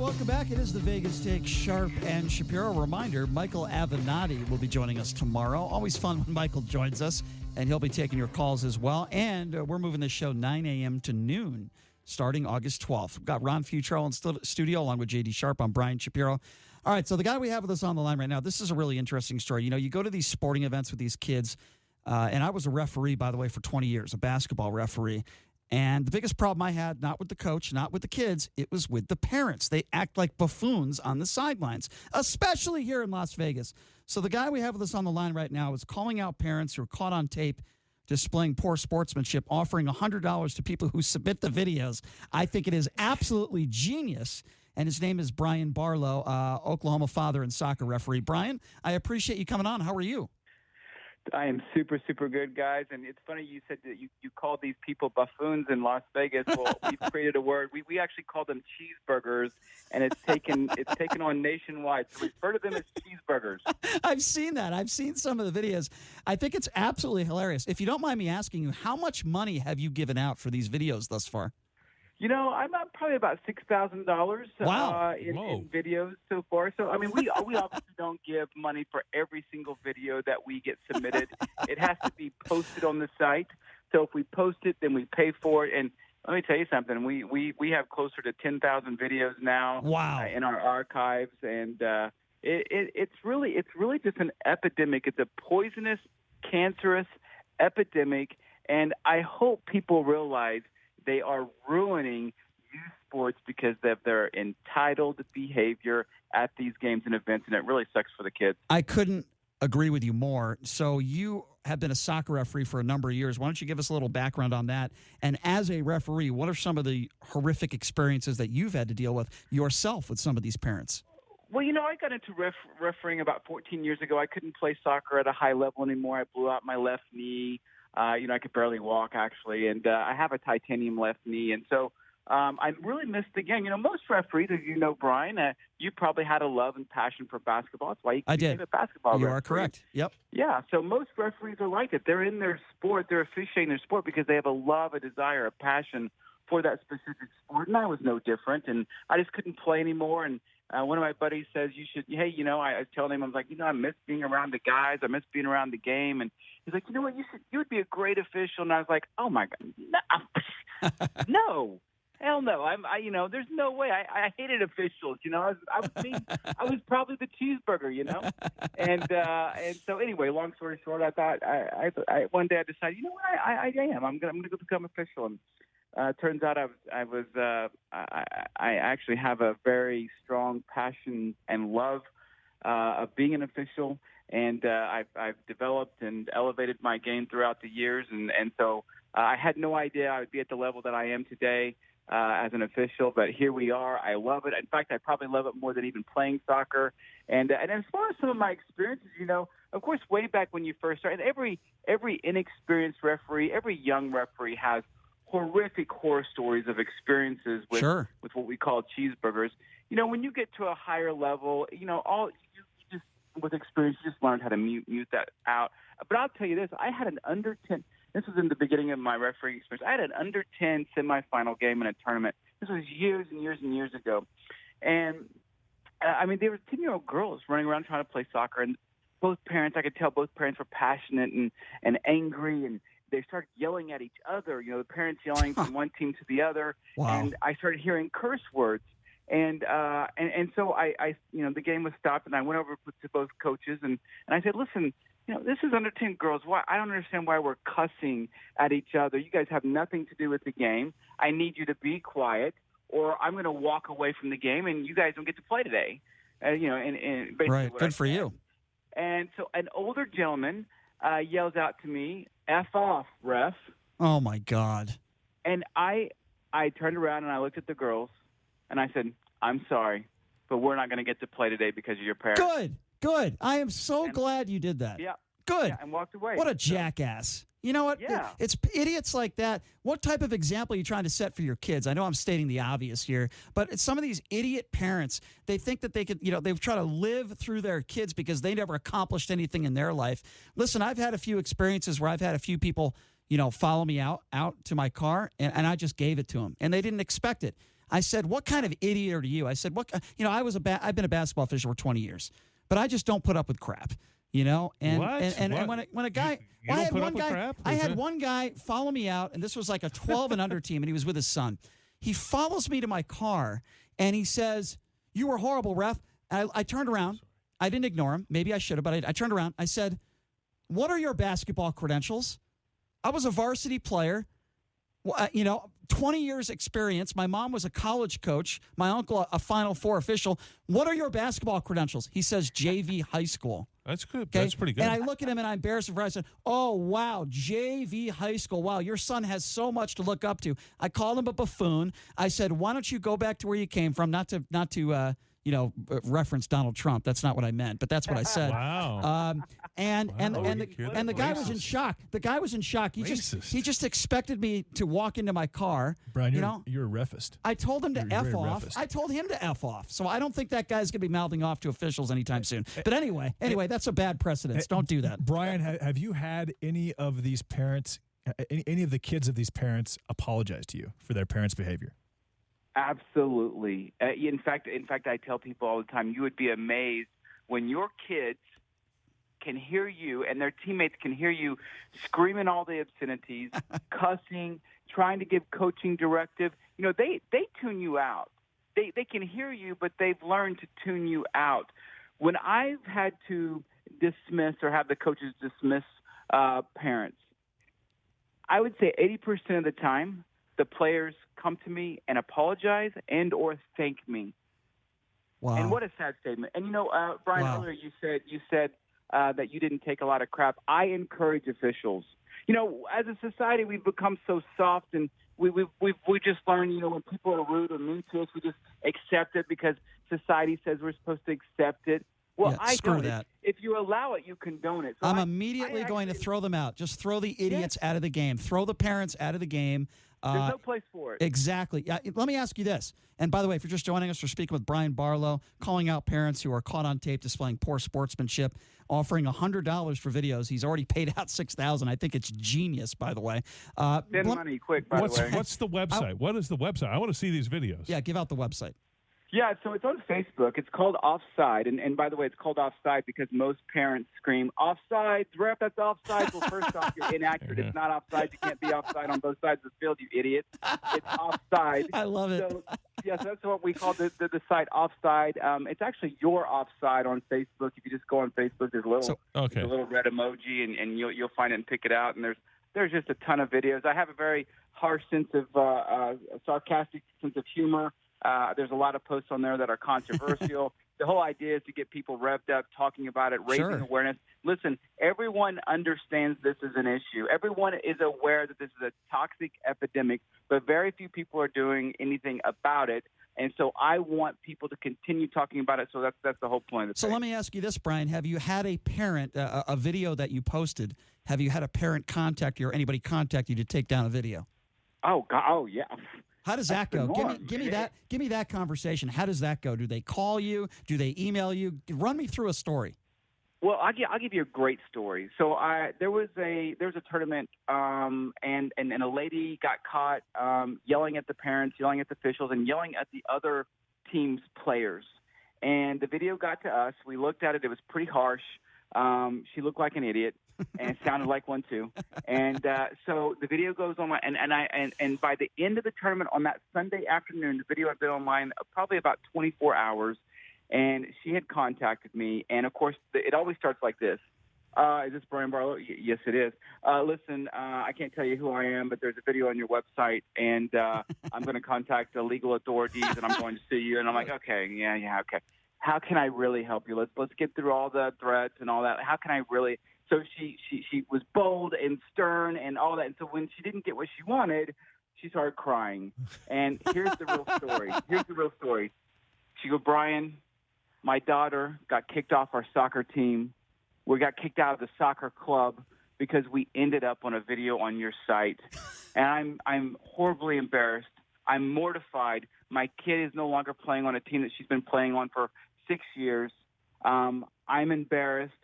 welcome back. It is the Vegas Take, Sharp and Shapiro. Reminder, Michael Avenatti will be joining us tomorrow. Always fun when Michael joins us, and he'll be taking your calls as well. And we're moving the show 9 a.m. to noon, starting August 12th. We've got Ron Futrell in studio along with J.D. Sharp. I'm Brian Shapiro. All right, so the guy we have with us on the line right now, this is a really interesting story. You know, you go to these sporting events with these kids, and I was a referee, by the way, for 20 years, a basketball referee. And the biggest problem I had, not with the coach, not with the kids, it was with the parents. They act like buffoons on the sidelines, especially here in Las Vegas. So the guy we have with us on the line right now is calling out parents who are caught on tape displaying poor sportsmanship, offering $100 to people who submit the videos. I think it is absolutely genius. And his name is Brian Barlow, Oklahoma father and soccer referee. Brian, I appreciate you coming on. How are you? I am super, super good, guys. And it's funny you said that you called these people buffoons in Las Vegas. Well, we've created a word. We actually call them cheeseburgers, and it's taken on nationwide. So we refer to them as cheeseburgers. I've seen that. I've seen some of the videos. I think it's absolutely hilarious. If you don't mind me asking you, how much money have you given out for these videos thus far? You know, I'm at probably about $6,000 wow. in videos so far. So, I mean, we obviously don't give money for every single video that we get submitted. It has to be posted on the site. So if we post it, then we pay for it. And let me tell you something. We have closer to 10,000 videos now wow. In our archives. And it's really just an epidemic. It's a poisonous, cancerous epidemic. And I hope people realize they are ruining youth sports because of their entitled behavior at these games and events, and it really sucks for the kids. I couldn't agree with you more. So you have been a soccer referee for a number of years. Why don't you give us a little background on that? And as a referee, what are some of the horrific experiences that you've had to deal with yourself with some of these parents? Well, you know, I got into refereeing about 14 years ago. I couldn't play soccer at a high level anymore. I blew out my left knee. You know, I could barely walk, actually, and I have a titanium left knee. And so I really missed the game. You know, most referees, as you know, Brian, you probably had a love and passion for basketball. That's why you became a basketball referee. You are correct. Yep. Yeah, so most referees are like that. They're in their sport. They're officiating their sport because they have a love, a desire, a passion for that specific sport. And I was no different, and I just couldn't play anymore. And one of my buddies says, hey, you know, I was telling him, I was like, you know, I miss being around the guys. I miss being around the game. And he's like, you know what, you would be a great official. And I was like, oh, my God, no, hell no. You know, there's no way. I hated officials, you know. I was probably the cheeseburger, you know. And so anyway, long story short, I thought, I one day I decided, you know what, I am. I'm going to go become official. And turns out I actually have a very strong passion and love of being an official, and I've developed and elevated my game throughout the years, and so I had no idea I would be at the level that I am today as an official, but here we are. I love it. In fact, I probably love it more than even playing soccer. And as far as some of my experiences, you know, of course, way back when you first started, every inexperienced referee, every young referee has horrific horror stories of experiences with what we call cheeseburgers. You know, when you get to a higher level, you know, you just with experience, you just learn how to mute that out. But I'll tell you this: I had an under 10. This was in the beginning of my refereeing experience. I had an under 10 semifinal game in a tournament. This was years and years and years ago, and I mean, there were 10-year-old girls running around trying to play soccer, and both parents, I could tell, both parents were passionate and angry, and they started yelling at each other, you know, the parents yelling from one team to the other. Wow. And I started hearing curse words. And so I, you know, the game was stopped, and I went over to both coaches, and I said, listen, you know, this is under 10 girls. Why? I don't understand why we're cussing at each other. You guys have nothing to do with the game. I need you to be quiet, or I'm going to walk away from the game, and you guys don't get to play today. You know, and basically right. Good for you. And so an older gentleman yells out to me, F off, ref. Oh, my God. And I turned around and I looked at the girls and I said, I'm sorry, but we're not going to get to play today because of your parents. Good. I am so glad you did that. Yeah. Good. Yeah, and walked away. What a jackass. You know what? Yeah. It's idiots like that. What type of example are you trying to set for your kids? I know I'm stating the obvious here, but it's some of these idiot parents, they think that they could, you know, they try to live through their kids because they never accomplished anything in their life. Listen, I've had a few experiences where I've had a few people, you know, follow me out to my car, and I just gave it to them, and they didn't expect it. I said, what kind of idiot are you? I said, I've been a basketball official for 20 years, but I just don't put up with crap. And What? and when a guy, you don't put up with crap? I had one guy follow me out, and this was like a 12 and under team, and he was with his son. He follows me to my car, and he says, "You were horrible, ref." I turned around. I didn't ignore him. Maybe I should have, but I turned around. I said, "What are your basketball credentials?" I was a varsity player. 20 years experience. My mom was a college coach. My uncle, a Final Four official. What are your basketball credentials? He says JV high school. That's good. Okay? That's pretty good. And I look at him and I'm embarrassed for I said, "Oh, wow, JV high school. Wow, your son has so much to look up to." I called him a buffoon. I said, "Why don't you go back to where you came from?" Not to reference Donald Trump. That's not what I meant, but that's what I said. Wow. And the guy was in shock. The guy was in shock. He just expected me to walk into my car. Brian, you're a refist. I told him to You're F very off. refist. I told him to F off. So I don't think that guy's going to be mouthing off to officials anytime soon. But anyway, that's a bad precedent. Don't do that. Brian, have you had any of these parents, any of the kids of these parents apologize to you for their parents' behavior? Absolutely. In fact, I tell people all the time, you would be amazed when your kids can hear you and their teammates can hear you screaming all the obscenities, cussing, trying to give coaching directive. They tune you out. They can hear you, but they've learned to tune you out. When I've had to dismiss or have the coaches dismiss parents, I would say 80% of the time, the players come to me and apologize and or thank me. Wow. And what a sad statement. And Brian, Wow. earlier you said that you didn't take a lot of crap. I encourage officials. As a society, we've become so soft, and we just learned. When people are rude or mean to us, we just accept it because society says we're supposed to accept it. Well, Yeah, I screw don't. that. If you allow it, you condone it. So I'm immediately going to throw them out. Just throw the idiots out of the game. Throw the parents out of the game. There's no place for it. Exactly. Let me ask you this. And by the way, if you're just joining us, we're speaking with Brian Barlow, calling out parents who are caught on tape displaying poor sportsmanship, offering $100 for videos. He's already paid out $6,000. I think it's genius, by the way. Spend money quick, by the way. What's the website? What is the website? I want to see these videos. Yeah, give out the website. Yeah, so it's on Facebook. It's called Offside. And by the way, it's called Offside because most parents scream, "Offside, ref, that's offside." Well, first off, you're inaccurate. It's not offside. You can't be offside on both sides of the field, you idiot. It's Offside. I love it. So that's what we call the site Offside. It's actually your Offside on Facebook. If you just go on Facebook, there's a little red emoji, and you'll find it and pick it out. And there's just a ton of videos. I have a very harsh sense of sarcastic sense of humor. There's a lot of posts on there that are controversial. The whole idea is to get people revved up, talking about it, raising awareness. Listen, everyone understands this is an issue. Everyone is aware that this is a toxic epidemic, but very few people are doing anything about it. And so I want people to continue talking about it. So that's the whole point of the So let me ask you this, Brian. Have you had a parent, a video that you posted, have you had a parent contact you or anybody contact you to take down a video? Oh, God. Oh, yeah. How does that go? Give me that conversation. How does that go? Do they call you? Do they email you? Run me through a story. Well, I'll give you a great story. So there was a tournament, and a lady got caught yelling at the parents, yelling at the officials, and yelling at the other team's players. And the video got to us. We looked at it. It was pretty harsh. She looked like an idiot and sounded like one too. And so the video goes online, and by the end of the tournament on that Sunday afternoon, the video had been online probably about 24 hours. And she had contacted me, and of course, it always starts like this. Is this Brian Barlow? Yes, it is. Listen, I can't tell you who I am, but there's a video on your website, and I'm going to contact the legal authorities, and I'm going to sue you. And I'm like, okay, yeah, okay. How can I really help you? Let's get through all the threats and all that. How can I really? So she was bold and stern and all that. And so when she didn't get what she wanted, she started crying. And here's the real story. She goes, "Brian, my daughter got kicked off our soccer team. We got kicked out of the soccer club because we ended up on a video on your site. And I'm horribly embarrassed. I'm mortified. My kid is no longer playing on a team that she's been playing on for 6 years. I'm embarrassed.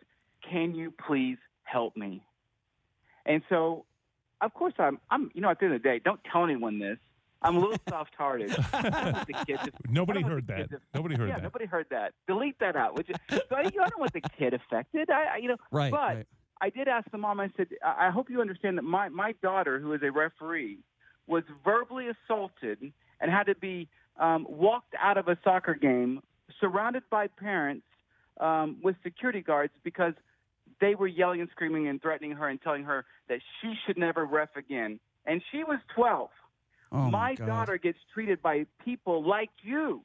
Can you please help me?" And so, of course, I'm at the end of the day, don't tell anyone this, I'm a little soft-hearted. I don't want the kids to- Nobody I don't heard want the that. kids to- Nobody heard yeah, that. nobody heard that. Delete that out, would you? So I don't want the kid affected. Right. But Right. I did ask the mom. I said, I hope you understand that my daughter, who is a referee, was verbally assaulted and had to be walked out of a soccer game, surrounded by parents with security guards because they were yelling and screaming and threatening her and telling her that she should never ref again. And she was 12. Oh my God. daughter gets treated by people like you.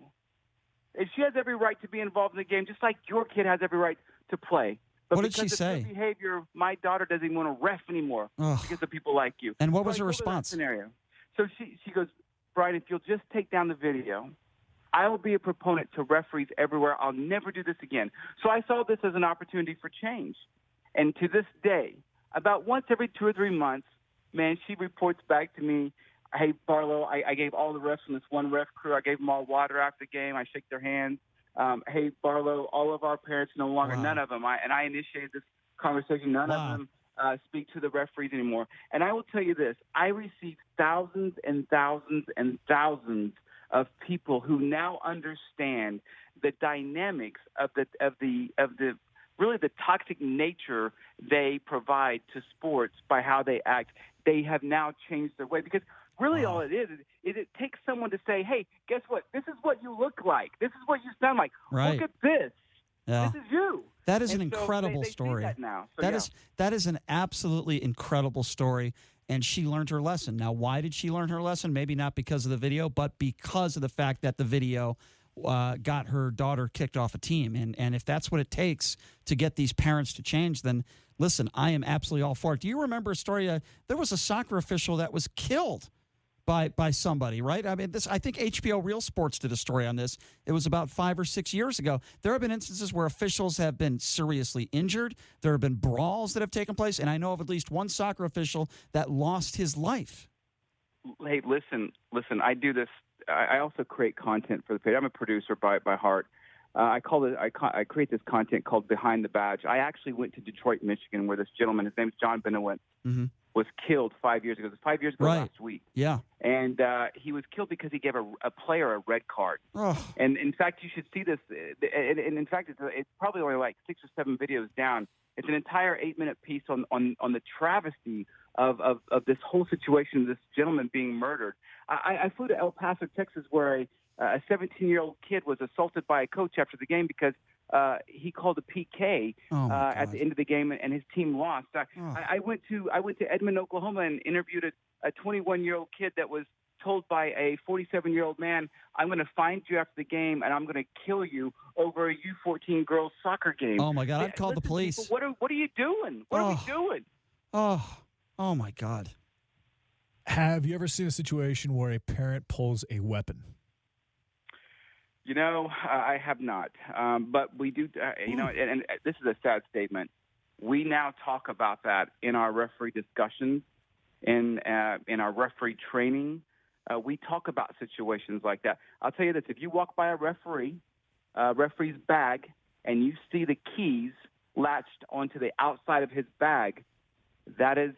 And she has every right to be involved in the game, just like your kid has every right to play. But What did she because of say? your behavior, my daughter doesn't even want to ref anymore Ugh. because of people like you. And what was So her I told her that response? Scenario. So she goes, Brian, if you'll just take down the video, I will be a proponent to referees everywhere. I'll never do this again. So I saw this as an opportunity for change. And to this day, about once every 2 or 3 months, man, she reports back to me, hey, Barlow, I gave all the refs from this one ref crew, I gave them all water after the game. I shake their hands. Hey, Barlow, all of our parents no longer, Wow. none of them, and I initiated this conversation, none Wow. of them speak to the referees anymore. And I will tell you this, I received thousands and thousands and thousands of people who now understand the dynamics of the really the toxic nature they provide to sports by how they act. They have now changed their way because really all it is it takes someone to say, hey, guess what? This is what you look like. This is what you sound like. Right. Look at this. Yeah. This is you. That is And an so incredible they see story. that now. So, That yeah. is that is an absolutely incredible story. And she learned her lesson. Now, why did she learn her lesson? Maybe not because of the video, but because of the fact that the video got her daughter kicked off a team. And if that's what it takes to get these parents to change, then listen, I am absolutely all for it. Do you remember a story? There was a soccer official that was killed by somebody, right? I mean, I think HBO Real Sports did a story on this. It was about 5 or 6 years ago. There have been instances where officials have been seriously injured. There have been brawls that have taken place, and I know of at least one soccer official that lost his life. Hey, listen. I do this. I also create content for the page. I'm a producer by heart. I create this content called Behind the Badge. I actually went to Detroit, Michigan, where this gentleman, his name is John Benoit, was killed 5 years ago. It was 5 years ago Right. last week. Yeah. And he was killed because he gave a player a red card. Oh. And in fact, you should see this. And in fact, it's probably only like 6 or 7 videos down. It's an entire 8-minute piece on the travesty of this whole situation, this gentleman being murdered. I flew to El Paso, Texas, where a 17-year-old kid was assaulted by a coach after the game because he called a PK at the end of the game, and his team lost. I went to Edmond, Oklahoma, and interviewed a 21-year-old kid that was told by a 47-year-old man, I'm going to find you after the game, and I'm going to kill you over a U14 girls soccer game. Oh, my God. I'd call the police. People, what are you doing? What are we doing? Oh, my God. Have you ever seen a situation where a parent pulls a weapon? You know, I have not. But we do, and this is a sad statement. We now talk about that in our referee discussions, in our referee training. We talk about situations like that. I'll tell you this: if you walk by a referee's bag and you see the keys latched onto the outside of his bag, that is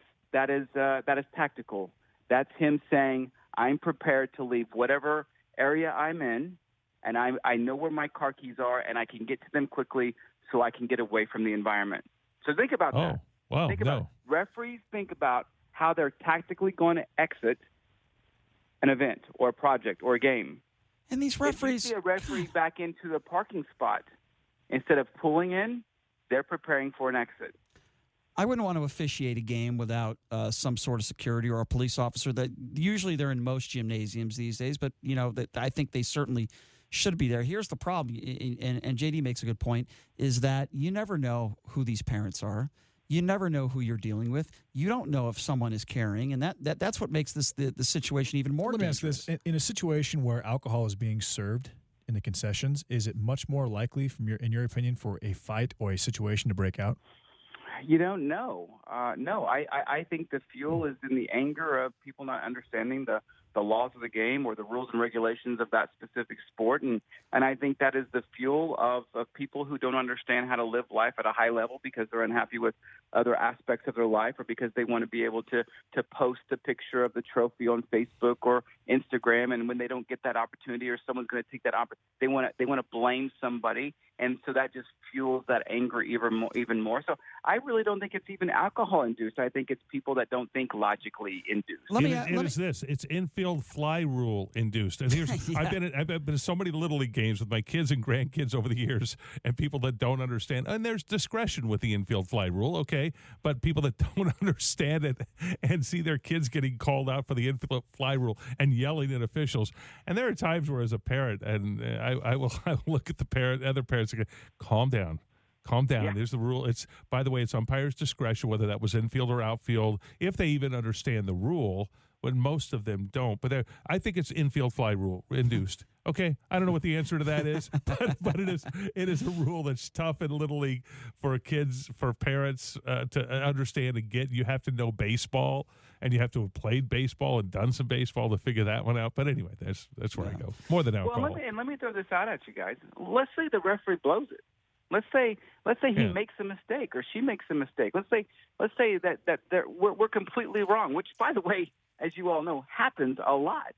tactical. That's him saying, I'm prepared to leave whatever area I'm in, and I know where my car keys are, and I can get to them quickly so I can get away from the environment. So think about that. Wow, Referees think about how they're tactically going to exit an event or a project or a game. And these referees... If you see a referee back into the parking spot, instead of pulling in, they're preparing for an exit. I wouldn't want to officiate a game without some sort of security or a police officer. That usually they're in most gymnasiums these days, but I think they certainly should be there. Here's the problem, and JD makes a good point, is that you never know who these parents are. You never know who you're dealing with. You don't know if someone is carrying, and that's what makes this the situation even more dangerous. Let me ask this: in a situation where alcohol is being served in the concessions, is it much more likely, in your opinion, for a fight or a situation to break out? You don't know. No, I think the fuel is in the anger of people not understanding the the laws of the game or the rules and regulations of that specific sport. And I think that is the fuel of people who don't understand how to live life at a high level because they're unhappy with other aspects of their life, or because they want to be able to post a picture of the trophy on Facebook or Instagram. And when they don't get that opportunity, or someone's going to take that opportunity, they want to blame somebody. And so that just fuels that anger even more. So I really don't think it's even alcohol induced. I think it's people that don't think logically induced. It's infield fly rule induced. And here's I've been to so many Little League games with my kids and grandkids over the years, and people that don't understand. And there's discretion with the infield fly rule, okay, but people that don't understand it and see their kids getting called out for the infield fly rule and yelling at officials. And there are times where, as a parent, and I will look at other parents and go, calm down. Yeah. There's the rule. By the way, it's umpire's discretion whether that was infield or outfield, if they even understand the rule, when most of them don't. But I think it's infield fly rule induced. Okay, I don't know what the answer to that is, but it is a rule that's tough in Little League for kids, for parents to understand and get. You have to know baseball, and you have to have played baseball and done some baseball to figure that one out. But anyway, that's where I go. More than alcohol. Well, let me throw this out at you guys. Let's say the referee blows it. Let's say he makes a mistake or she makes a mistake. Let's say that we're completely wrong, which, by the way, as you all know, happens a lot.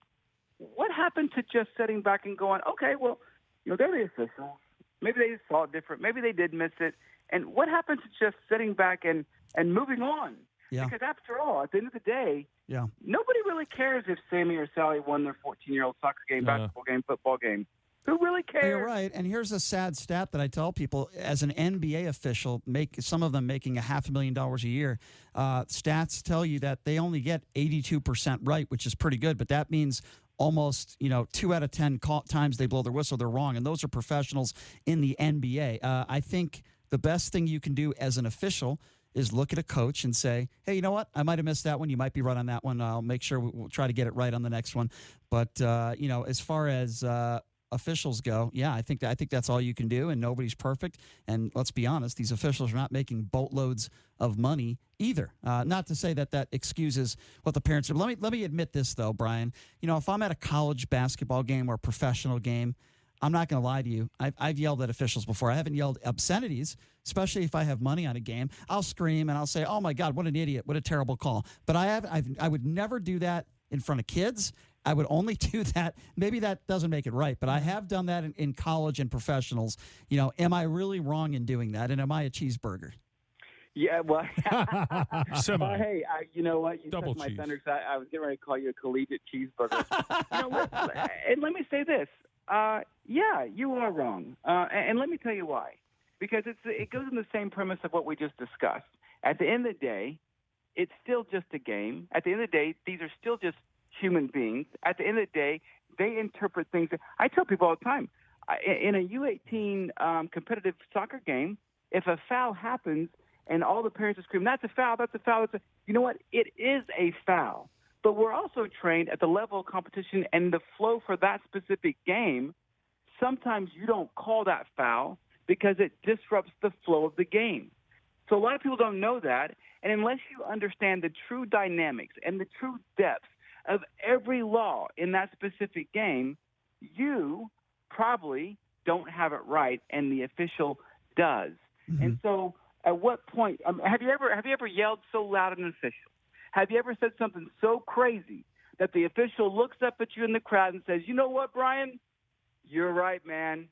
What happened to just sitting back and going, okay, well, they're the officials. Maybe they saw it different. Maybe they did miss it. And what happened to just sitting back and moving on? Yeah. Because after all, at the end of the day, nobody really cares if Sammy or Sally won their 14-year-old soccer game, basketball game, football game. Who really cares? You're right. And here's a sad stat that I tell people. As an NBA official, some of them making $500,000 a year, stats tell you that they only get 82% right, which is pretty good. But that means almost 2 out of 10 times they blow their whistle, they're wrong. And those are professionals in the NBA. I think the best thing you can do as an official is look at a coach and say, hey, you know what? I might have missed that one. You might be right on that one. I'll make sure we'll try to get it right on the next one. But, as far as officials go, I think that's all you can do, and nobody's perfect. And let's be honest, these officials are not making boatloads of money either. Not to say that excuses what the parents do. Let me admit this though, Brian. If I'm at a college basketball game or a professional game, I'm not going to lie to you. I've yelled at officials before. I haven't yelled obscenities, especially if I have money on a game. I'll scream and I'll say, "Oh my God, what an idiot! What a terrible call!" But I would never do that in front of kids. I would only do that. Maybe that doesn't make it right, but I have done that in college and professionals. Am I really wrong in doing that? And am I a cheeseburger? Yeah, well, Semi. Hey, you know what? You Double took my cheese. thunder. I was getting ready to call you a collegiate cheeseburger. And let me say this. You are wrong. And let me tell you why. Because it goes in the same premise of what we just discussed. At the end of the day, it's still just a game. At the end of the day, these are still just human beings. At the end of the day, they interpret things. I tell people all the time, in a U18 competitive soccer game, if a foul happens and all the parents are screaming, that's a foul, that's a foul, you know what? It is a foul. But we're also trained at the level of competition and the flow for that specific game. Sometimes you don't call that foul because it disrupts the flow of the game. So a lot of people don't know that. And unless you understand the true dynamics and the true depth of every law in that specific game, you probably don't have it right, and the official does. Mm-hmm. And so, at what point? Have you ever yelled so loud at an official? Have you ever said something so crazy that the official looks up at you in the crowd and says, "You know what, Brian? You're right, man.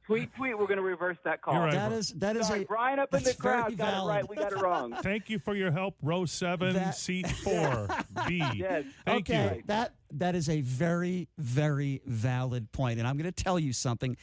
tweet. We're going to reverse that call." Right, that is Sorry, Brian up in the crowd got it right. We got it wrong. Thank you for your help, row 7, seat 4, B. Yes. Thank you. That is a very, very valid point, and I'm going to tell you something.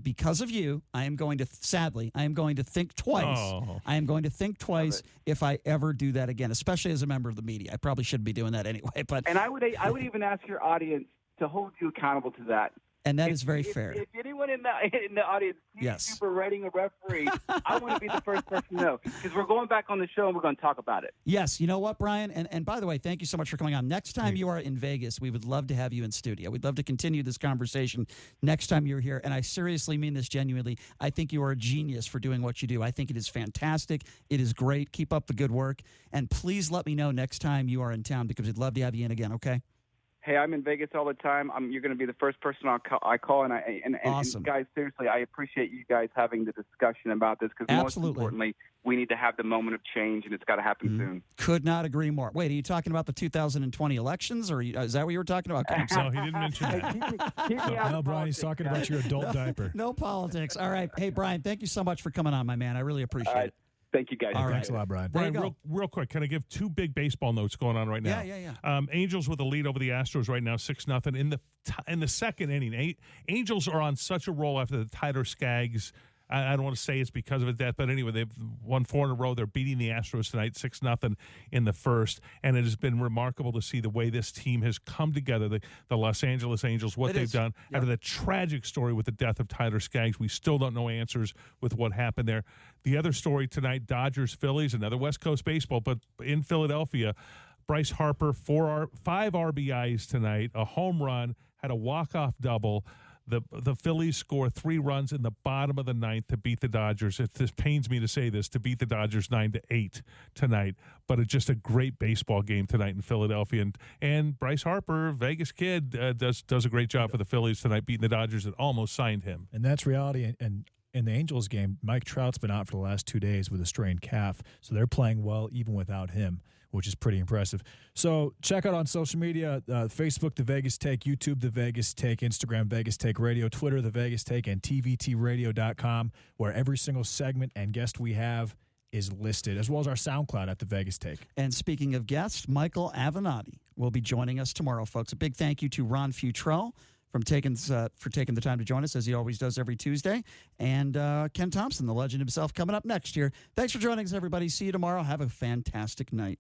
Because of you, I am going to think twice. Oh. I am going to think twice if I ever do that again, especially as a member of the media. I probably shouldn't be doing that anyway. And I would even ask your audience to hold you accountable to that. And that is very fair. If anyone in the audience sees Yes. you berating a referee, I want to be the first person to know, because we're going back on the show and we're going to talk about it. Yes, you know what, Brian? And by the way, thank you so much for coming on. Next time you are in Vegas, we would love to have you in studio. We'd love to continue this conversation next time you're here. And I seriously mean this genuinely. I think you are a genius for doing what you do. I think it is fantastic. It is great. Keep up the good work. And please let me know next time you are in town, because we'd love to have you in again, okay? Hey, I'm in Vegas all the time. You're going to be the first person I call, and Awesome. guys, seriously, I appreciate you guys having the discussion about this, because most Absolutely. importantly, we need to have the moment of change, and it's got to happen soon. Could not agree more. Wait, are you talking about the 2020 elections, or is that what you were talking about? No, he didn't mention that. Keep me out No, of Brian, he's politics, talking guys. about your adult diaper. No politics. All right. Hey, Brian, thank you so much for coming on, my man. I really appreciate it. Thank you, guys. All right. Thanks a lot, Brian. There you Brian, go. real quick, can I give two big baseball notes going on right now? Yeah. Angels with a lead over the Astros right now, 6-0. In the second inning, Angels are on such a roll after the Tyler Skaggs. I don't want to say it's because of that, but anyway, they've won 4 in a row. They're beating the Astros tonight, 6-0 in the first, and it has been remarkable to see the way this team has come together. The Los Angeles Angels, what they've done out of the tragic story with the death of Tyler Skaggs. We still don't know answers with what happened there. The other story tonight, Dodgers-Phillies, another West Coast baseball, but in Philadelphia, Bryce Harper, 5 RBIs tonight, a home run, had a walk-off double. The Phillies score 3 runs in the bottom of the ninth to beat the Dodgers. This pains me to say this, to beat the Dodgers 9-8 tonight, but it's just a great baseball game tonight in Philadelphia. And Bryce Harper, Vegas kid, does a great job for the Phillies tonight, beating the Dodgers that almost signed him. And that's reality. And in the Angels game, Mike Trout's been out for the last 2 days with a strained calf, so they're playing well even without him, which is pretty impressive. So check out on social media, Facebook, The Vegas Take, YouTube, The Vegas Take, Instagram, Vegas Take Radio, Twitter, The Vegas Take, and tvtradio.com, where every single segment and guest we have is listed, as well as our SoundCloud at The Vegas Take. And speaking of guests, Michael Avenatti will be joining us tomorrow, folks. A big thank you to Ron Futrell for taking the time to join us, as he always does every Tuesday. And Ken Thompson, the legend himself, coming up next year. Thanks for joining us, everybody. See you tomorrow. Have a fantastic night.